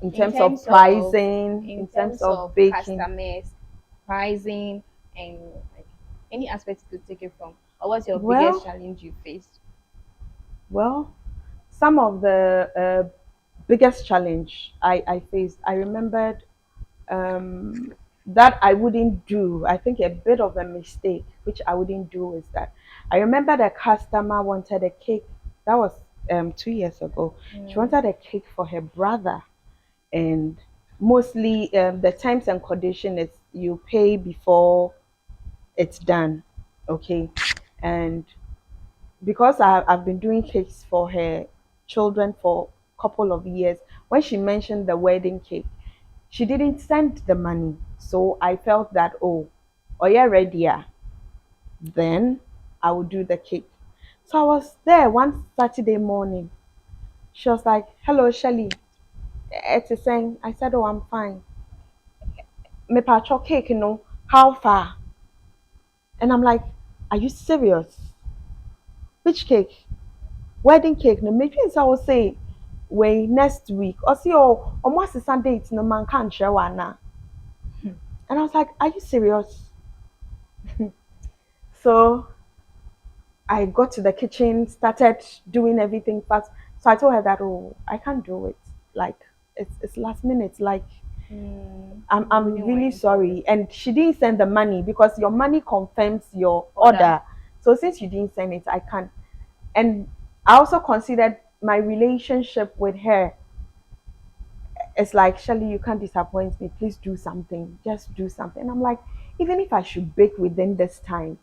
in In terms of terms of pricing, in in terms terms of of baking? customers, pricing, and like any aspect you could take it from? Or what's your biggest Well, challenge you faced? well, some of the biggest challenge I faced, I remembered that I wouldn't do. I think a bit of a mistake, which I wouldn't do, is that I remember the customer wanted a cake. That was 2 years ago. She Mm, wanted a cake for her brother, and mostly the terms and condition is you pay before it's done. Okay, and because I've been doing cakes for her children for a couple of years, when she mentioned the wedding cake, she didn't send the money. So I felt that, oh yeah, ready, yeah, then I would do the cake. So I was there one Saturday morning. She was like, hello, Shelly. It's a saying. I said, oh, I'm fine. Me pacho cake, how far? And I'm like, are you serious? Which cake? Wedding cake. No, maybe I will say, wait, next week. Or see, almost a Sunday, it's no man can't share one now. And I was like, are you serious? So I got to the kitchen, started doing everything fast. So I told her that, oh, I can't do it. Like, it's last minute. Like, you I'm wouldn't really went for it. sorry. And she didn't send the money because your money confirms your Order. order. So since you didn't send it, I can't. And I also considered my relationship with her. It's like, Shelly, you can't disappoint me. Please do something. Just do something. And I'm like, even if I should bake within this time,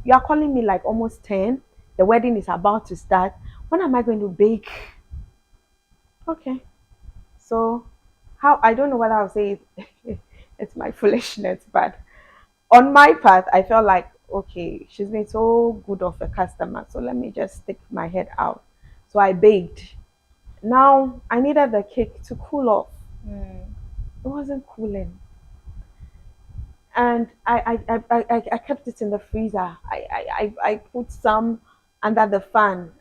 you are calling me like almost 10. The wedding is about to start. When am I going to bake? Okay. So, how, I don't know whether I'll say it's my foolishness, but on my part, I felt like, okay, she's been so good of a customer. So, let me just stick my head out. So, I baked. Now, I needed the cake to cool off. Mm, It wasn't cooling. And I kept it in the freezer. I put some under the fan.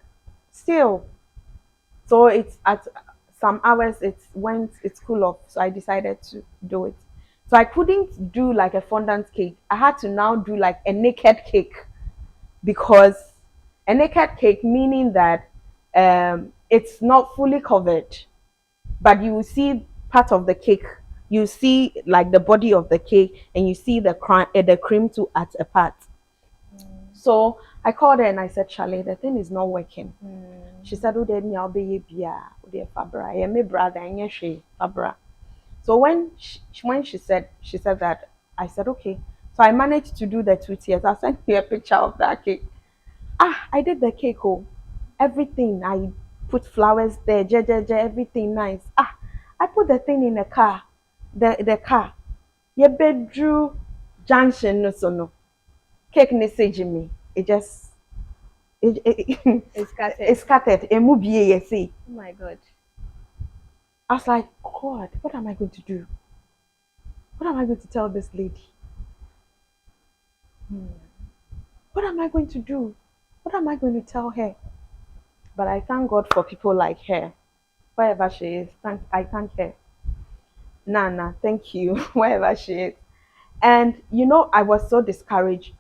Still, so it's at some hours it's cool off. So I decided to do it. So I couldn't do like a fondant cake. I had to now do like a naked cake, because a naked cake meaning that it's not fully covered, but you will see part of the cake. You see like the body of the cake, and you see the cream too at a part. mm, So I called her and I said, Charlie, the thing is not working. She mm. said, oh, then I'll be bia, Fabra. Yeah, my brother, and yeah, she Fabra. So when she said that, I said, okay. So I managed to do the 2 tiers. I'll send you a picture of that cake. I did the cake, oh, everything. I put flowers there, everything nice. I put the thing in the car, the car. Yeah, bedroom junction, no, so no cake message me. It just it It's scattered. it scattered. A movie, you see. Oh my god. I was like, God, what am I going to do? What am I going to tell this lady? Hmm. What am I going to do? What am I going to tell her? But I thank God for people like her. Wherever she is, I thank her. Nana, thank you, wherever she is. And I was so discouraged.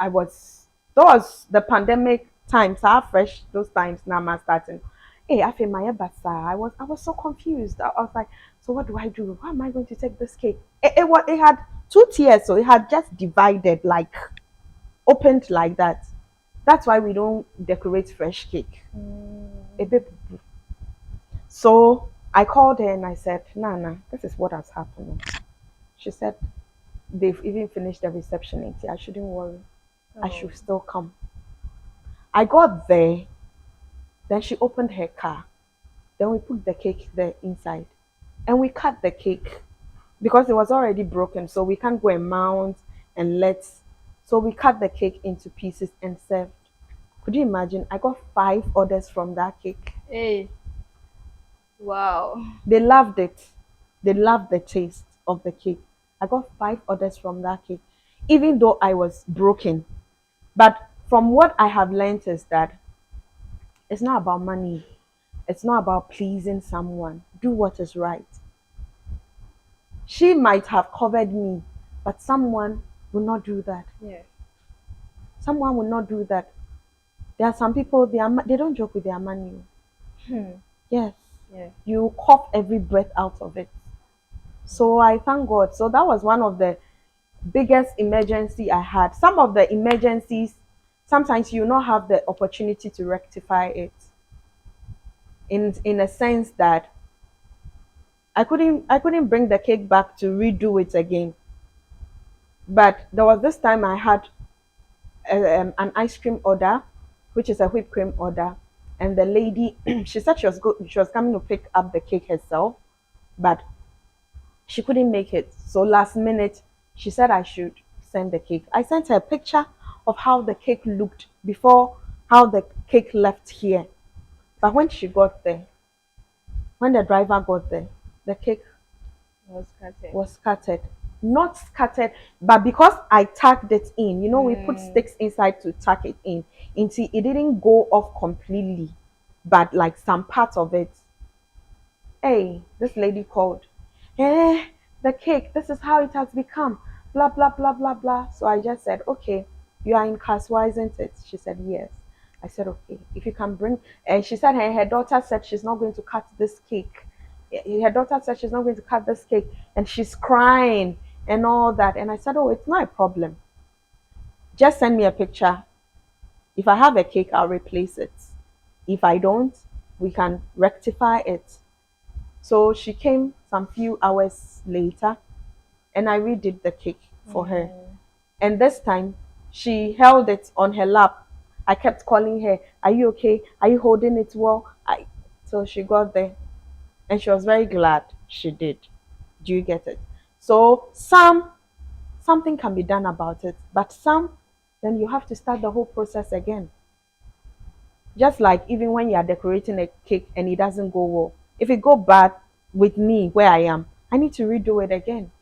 Those the pandemic times, are fresh, those times now I'm starting. Hey, I feel my basa. I was so confused. I was like, so what do I do? How am I going to take this cake? It had 2 tiers, so it had just divided like. opened like that. That's why we don't decorate fresh cake. A bit. So I called her and I said, Nana, this is what has happened. She said, they've even finished the reception. And I shouldn't worry. I Oh. should still come. I got there. Then she opened her car. Then we put the cake there inside. And we cut the cake because it was already broken. So we can't go and mount and let. So we cut the cake into pieces and served. Could you imagine? I got 5 orders from that cake. Hey. Wow. They loved it. They loved the taste of the cake. I got 5 orders from that cake, even though I was broken. But from what I have learned is that it's not about money. It's not about pleasing someone. Do what is right. She might have covered me, but someone will not do that. Yeah. Someone will not do that. There are some people they don't joke with their money. Hmm. Yes, Yeah. you cough every breath out of it. So I thank God. So that was one of the biggest emergency I had. Some of the emergencies, sometimes you not have the opportunity to rectify it. In a sense that I couldn't bring the cake back to redo it again. But there was this time I had an ice cream order, which is a whipped cream order, and the lady she said she was coming to pick up the cake herself, but she couldn't make it. So last minute, she said I should send the cake. I sent her a picture of how the cake looked before how the cake left here. But when she got there, when the driver got there, the cake Was cutting. was scattered. Not scattered, but because I tacked it in, we put sticks inside to tack it in until it didn't go off completely, but like some part of it. Hey, this lady called. Eh, the cake, this is how it has become. Blah, blah, blah, blah, blah. So I just said, okay, you are in Kasoa, isn't it? She said, yes. I said, okay, if you can bring. And she said her daughter said she's not going to cut this cake. Her daughter said she's not going to cut this cake. And she's crying and all that. And I said, oh, it's not a problem. Just send me a picture. If I have a cake, I'll replace it. If I don't, we can rectify it. So she came some few hours later and I redid the cake for her. And this time she held it on her lap. I kept calling her, are you okay? Are you holding it well? So she got there and she was very glad she did. Do you get it? So something can be done about it, but then you have to start the whole process again. Just like even when you are decorating a cake and it doesn't go well. If it go bad with me where I am, I need to redo it again.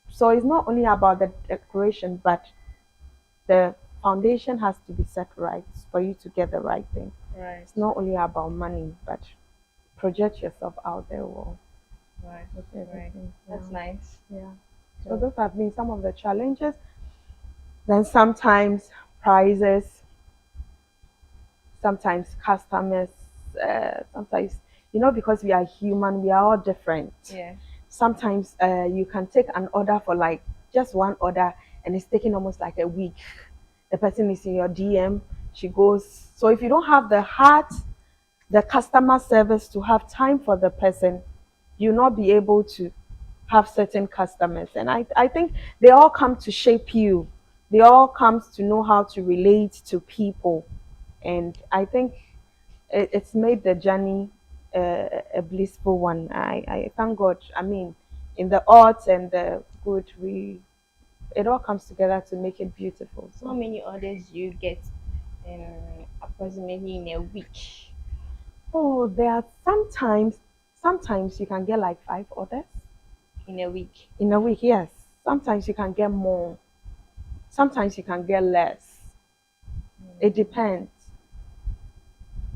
So it's not only about the decoration, but the foundation has to be set right for you to get the right thing. Right. It's not only about money, but project yourself out there well Right. with Right. everything. That's nice. Yeah. So those have been some of the challenges. Then sometimes prices, sometimes customers, sometimes because we are human, we are all different. Yeah. Sometimes you can take an order for like just one order and it's taking almost like a week. The person is in your DM, she goes. So if you don't have the heart, the customer service to have time for the person, you'll not be able to have certain customers. And I think they all come to shape you. They all come to know how to relate to people. And I think it's made the journey a blissful one. I thank God. I mean, in the arts and the good, it all comes together to make it beautiful. How So, many orders do you get approximately in a week? oh, there are sometimes you can get like 5 orders In a week. in a week. Yes, sometimes you can get more. Sometimes you can get less. It depends.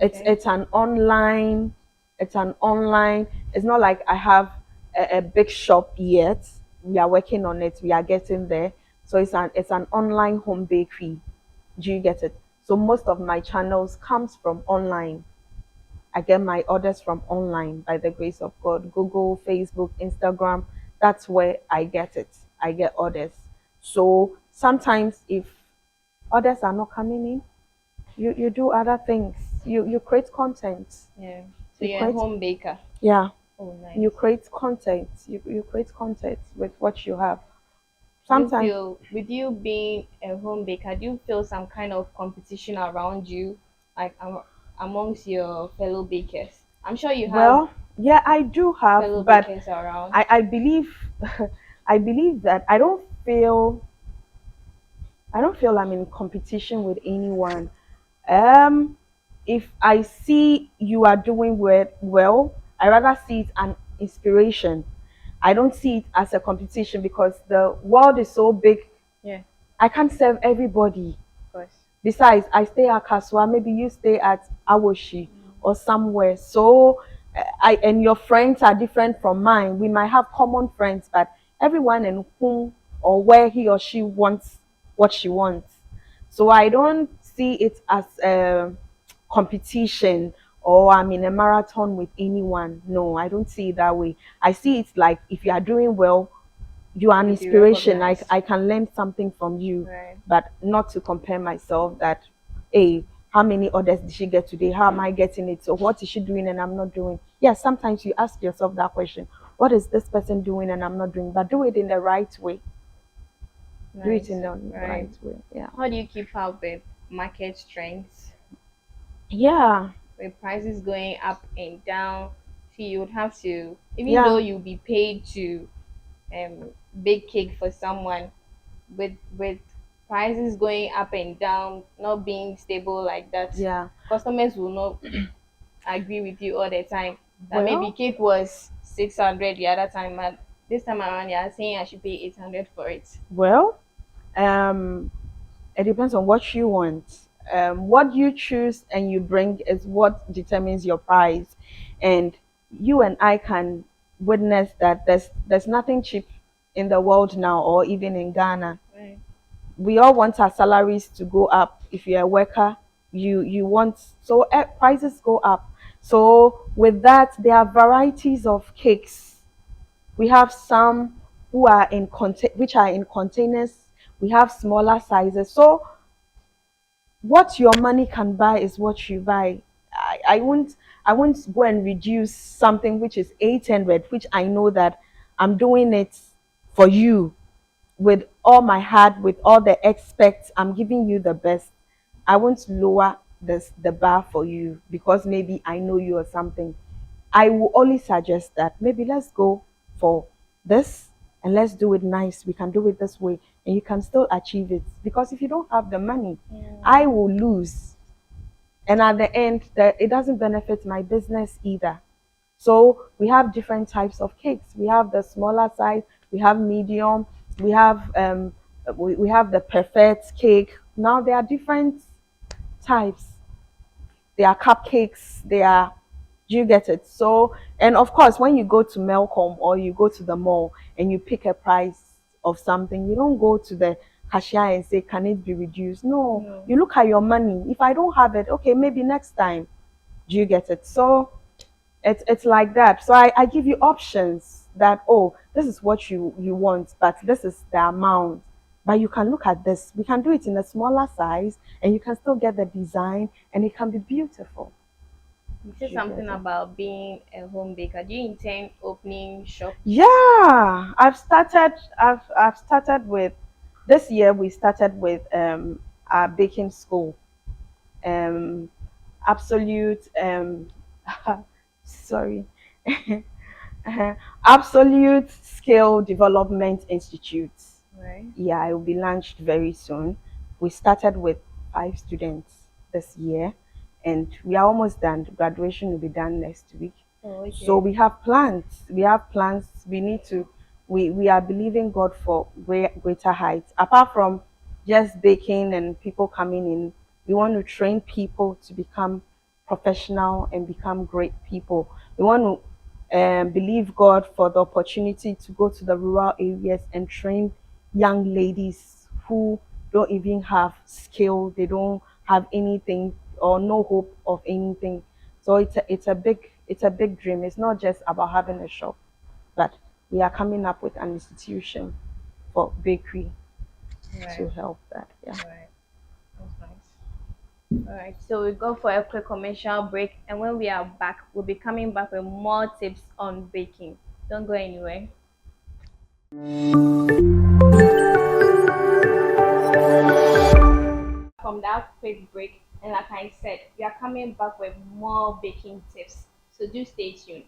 It's Okay. it's an online. It's an online. It's not like I have a big shop yet. We are working on it. We are getting there. So it's an online home bakery. Do you get it? So most of my channels comes from online. I get my orders from online by the grace of God. Google, Facebook, Instagram. That's where I get it. I get orders. So sometimes if others are not coming in, you do other things. You create content. Yeah. So You you're a create, home baker. yeah, Oh, nice. you create content. You create content with what you have. Do you Sometimes, feel, with you being a home baker, do you feel some kind of competition around you, like amongst your fellow bakers? I'm sure you have well, yeah, I do have, fellow but bakers around. I believe I believe that I don't feel I'm in competition with anyone. Um, if I see you are doing well, I rather see it an inspiration. I don't see it as a competition because the world is so big. Yeah, I can't serve everybody. of course. Besides, I stay at Kaswa, maybe you stay at Awoshi or somewhere. So, I and your friends are different from mine. We might have common friends, but everyone in whom or where he or she wants what she wants. So I don't see it as a competition or I'm in a marathon with anyone. No, I don't see it that way. I see it like if you are doing well, you are an You'll be inspiration. I, recognized. I can learn something from you, Right. but not to compare myself that, hey, how many orders did she get today? How am I getting it? So what is she doing and I'm not doing? Yes, sometimes you ask yourself that question. What is this person doing and I'm not doing? But do it in the right way. Do it in Nice. the right Right. way. Yeah. How do you keep up with market trends, Yeah. with prices going up and down? See, you would have to, even though Yeah. you'll be paid to bake cake for someone, with prices going up and down, not being stable like that, Yeah. customers will not agree with you all the time. That maybe Well, cake was 600 the other time, and this time around you are saying I should pay 800 for it. well, um, it depends on what you want. What you choose and you bring is what determines your price. And you and I can witness that there's nothing cheap in the world now or even in Ghana. Right. We all want our salaries to go up. If you're a worker, you want so prices go up. So with that, there are varieties of cakes. We have some who are in which are in containers. We have smaller sizes. So what your money can buy is what you buy. I won't go and reduce something which is 800, which I know that I'm doing it for you with all my heart, with all the expects. I'm giving you the best. I won't lower the bar for you because maybe I know you or something. I will only suggest that maybe let's go for this and let's do it nice. We can do it this way and you can still achieve it. Because if you don't have the money, Mm. I will lose. And at the end, that it doesn't benefit my business either. So we have different types of cakes. We have the smaller size, we have medium, we have we have the perfect cake. Now there are different types. There are cupcakes, there are, do you get it? So, and of course, when you go to Melcom or you go to the mall and you pick a price of something, you don't go to the cashier and say, can it be reduced? No, No. you look at your money. If I don't have it, okay, maybe next time. Do you get it? So it's like that. So I give you options that, oh, this is what you want, but this is the amount. But you can look at this. We can do it in a smaller size and you can still get the design and it can be beautiful. You said Do you something get it? about being a home baker. Do you intend opening shop? Yeah, I've started with this year we started with our baking school. Um Absolute sorry. Absolute Skill Development Institute. Right. Yeah, it will be launched very soon. We started with 5 students this year, and we are almost done. Graduation will be done next week. Oh, So okay. we have plans. We have plans. We need to. We are believing God for greater heights. Apart from just baking and people coming in, we want to train people to become professional and become great people. We want to believe God for the opportunity to go to the rural areas and train young ladies who don't even have skill, they don't have anything or no hope of anything. So it's a big dream. It's not just about having a shop, but we are coming up with an institution for bakery. Right. to help that. Yeah. Right. That's nice. All right. So we go for a quick commercial break, and when we are back, we'll be coming back with more tips on baking. Don't go anywhere. From that quick break, and like I said, we are coming back with more baking tips. So do stay tuned.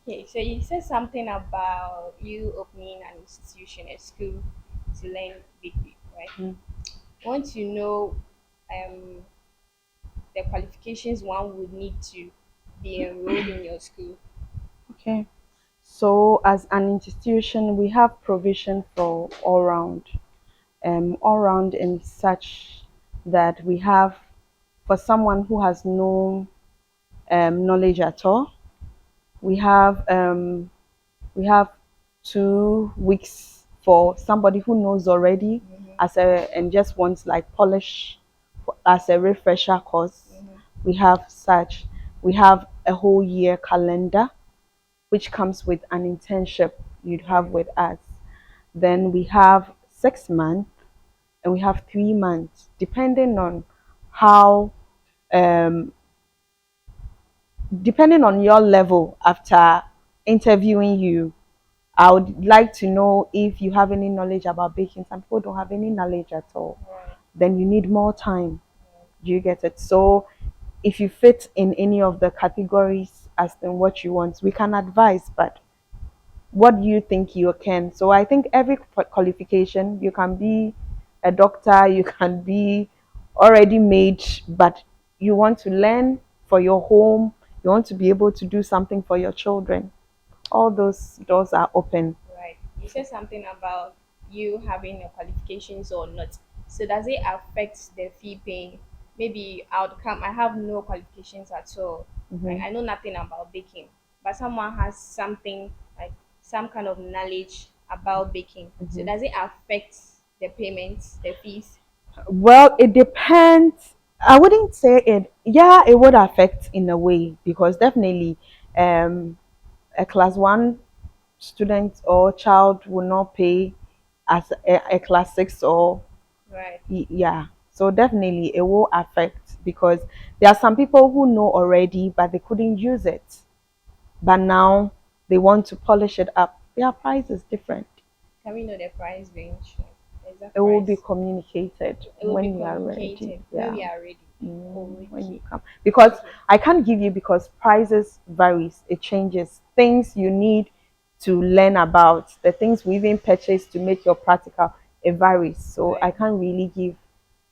Okay, so you said something about you opening an institution, a school to learn bakery, right? Mm. I want to know the qualifications one would need to be enrolled in your school. Okay. So as an institution, we have provision for all round in such that we have for someone who has no knowledge at all, we have um, we have 2 weeks for somebody who knows already as a and just wants like polish as a refresher course. We have such. We have a whole year calendar which comes with an internship you'd have Right. with us. Then we have 6 months and we have 3 months, depending on how, um, depending on your level after interviewing you. I would like to know if you have any knowledge about baking. Some people don't have any knowledge at all. Right. Then you need more time. Do you get it? So if you fit in any of the categories as in what you want, we can advise, but what do you think you can? So I think every qualification, you can be a doctor, you can be already made, but you want to learn for your home, you want to be able to do something for your children. All those doors are open. Right. You said something about you having a qualifications or not. So does it affect the fee paying? Maybe outcome. I have no qualifications at all. Like Mhm. I know nothing about baking, but someone has something like some kind of knowledge about baking. So Mhm. does it affect the payments, the fees? Well, it depends. I wouldn't say it. Yeah, it would affect in a way because definitely, um, a class one student or child will not pay as a class six or Right. yeah. So definitely it will affect because there are some people who know already but they couldn't use it. But now they want to polish it up. Their price is different. Can we know the price range? Like, It exact will be price. communicated It will be when you are ready. communicated when Yeah. we are ready. When you Okay. come because Okay. I can't give you because prices varies, it changes things you need to learn about the things we even purchase to make your practical, it varies, so I Right. can't really give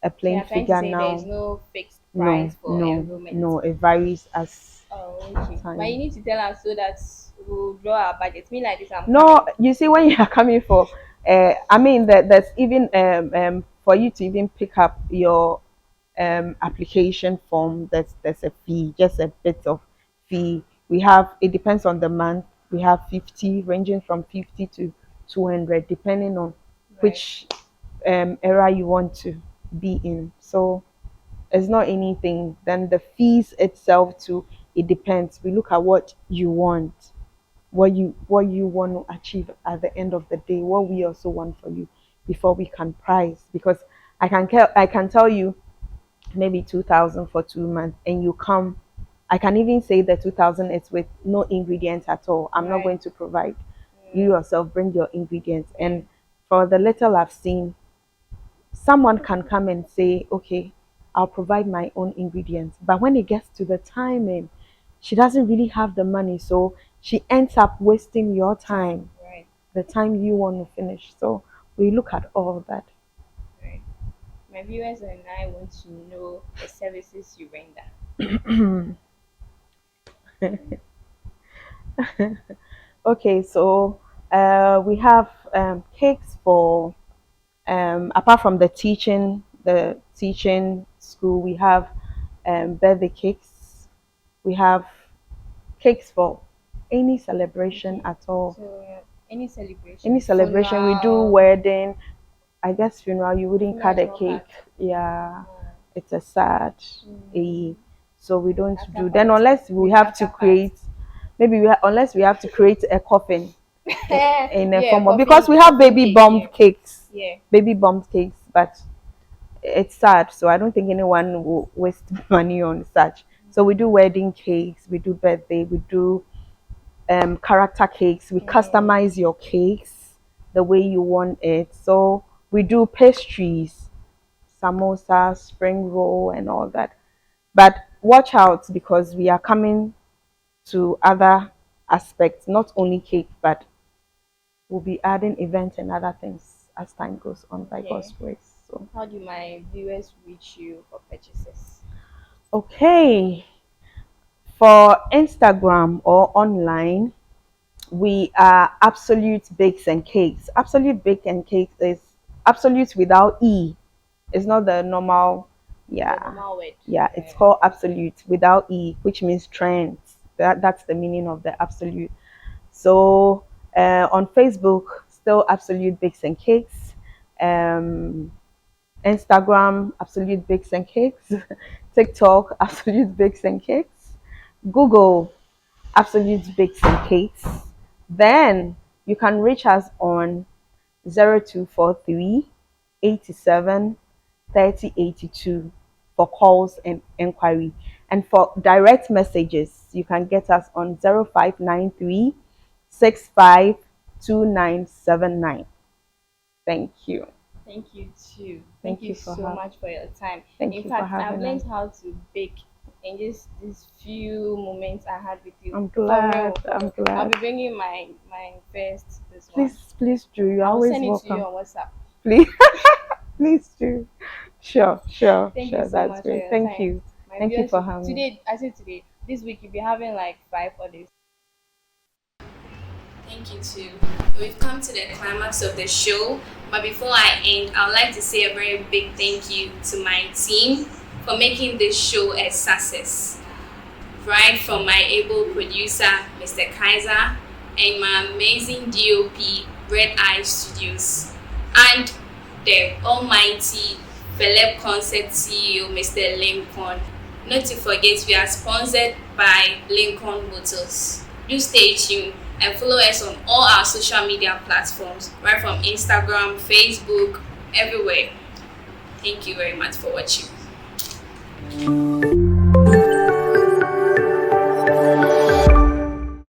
a So plain you're trying to figure say there is now. no fixed No, price for no, enrollment. no, it varies as Oh, okay. But you time. need to tell us so that we'll draw our budget. Me like this, I'm No, coming. you see, when you are coming for, I mean that that's even for you to even pick up your application form. There's a fee, just a bit of fee. We have it depends on the month. We have 50, ranging from 50 to 200, depending on Right. which era you want to be in. So it's not anything. Then the fees itself too. It depends. We look at what you want, what you want to achieve at the end of the day, what we also want for you before we can price. Because I can tell you maybe 2,000 for 2 months, and you come. I can even say the 2,000 is with no ingredients at all. I'm not Right. going to provide. You Mm, yourself bring your ingredients, right. and for the little I've seen, someone can come and say, okay, I'll provide my own ingredients. But when it gets to the timing, she doesn't really have the money. So she ends up wasting your Time. time, Right. the time you want to finish. So we look at all that. Right. My viewers and I want to know the services you render. Okay, so we have cakes for, apart from the teaching school, we have birthday cakes. We have cakes for any celebration Okay. at all. So any celebration, Any celebration we do, funeral, wedding, I guess funeral, you wouldn't funeral cut is a not hard. cake. Yeah, Mm, it's a sad. mm, Eh, so we don't after do. Then party, unless we maybe have to after party. create, unless we have to create a coffin in a Yeah, form of, because coffin, we have coffin baby cake. bump Yeah. cakes. Yeah. baby bump cakes, but it's sad. So I don't think anyone will waste money on such. So we do wedding cakes, we do birthday, we do character cakes. We Mm, customize your cakes the way you want it. So we do pastries, samosa, spring roll, and all that. But watch out because we are coming to other aspects, not only cake, but we'll be adding events and other things as time goes on by God's okay. grace. So, How do my viewers reach you for purchases? okay, for Instagram or online, we are Absolute Bakes and Cakes. Absolute Bake and Cakes is absolute without E. It's not the normal, The yeah, normal word. yeah. It's called Absolute without E, which means trends. That's the meaning of the absolute. So on Facebook, still Absolute Bakes and Cakes. Um, Instagram, Absolute Bakes and Cakes. TikTok, Absolute Bakes and Cakes. Google, Absolute Bakes and Cakes. Then you can reach us on 0243 87 3082 for calls and inquiry. And for direct messages, you can get us on 0593 652979. Thank you. Thank you too. Thank Thank you you for so having. much for your time. Thank In you for fact, I've having us. learned how to bake in just these few moments I had with you. I'm For glad. real, for I'm real. I'll glad. be bringing my first this one. Please do. You're I'll always send it to you welcome. on WhatsApp. Please, please do. Sure, Thank you sure. so That's much for great. your Thank time. you. My Thank you viewers for will be having me. today. I said today. This week you'll be having like 5 orders. Thank you too. We've come to the climax of the show, but before I end, I would like to say a very big thank you to my team for making this show a success. Right from my able producer, Mr. Kaiser, and my amazing DOP, Red Eye Studios, and the almighty Philip Concert CEO, Mr. Lincoln. Not to forget, we are sponsored by Lincoln Motors. Do stay tuned and follow us on all our social media platforms, right from Instagram, Facebook, everywhere. Thank you very much for watching.